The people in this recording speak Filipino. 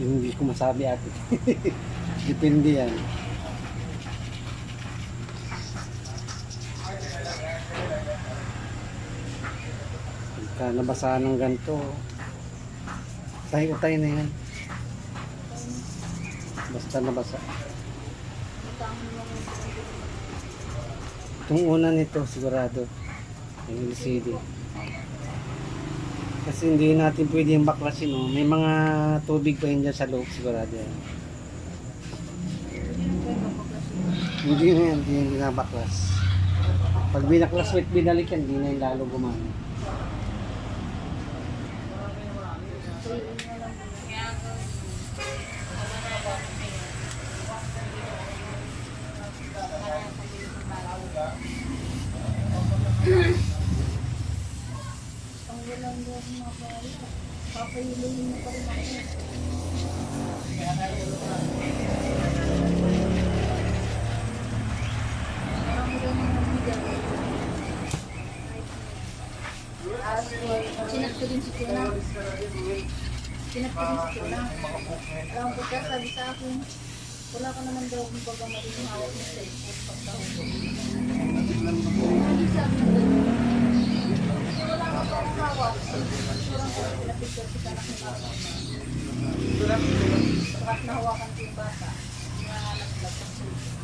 Hindi ko masabi ate. Depende yan. Pagka nabasa ng ganito, utay-utay na yan. Basta nabasa. Itong una nito sigurado yung LCD. Kasi hindi natin pwede yung baklasin, no? May mga tubig pa yun dyan sa loob, sigurado yan. Hindi na yan, hindi na baklas. Pag binaklas with binalik yan, hindi na yung lalo gumana. Papayuluhin mo pa rin ako. Sinat ko din si Tuna. Alam ko ka, sabi sa akin, wala ka naman daw kung baga maling hawak ng cellphone pagtawag ko. Sabi sabi na gano'n. Wala ka pa ang hawak. Surang ko, pinapicture kita na kinakaw na. Bakit nahawakan ko yung bata. Nga naglag sa cellphone.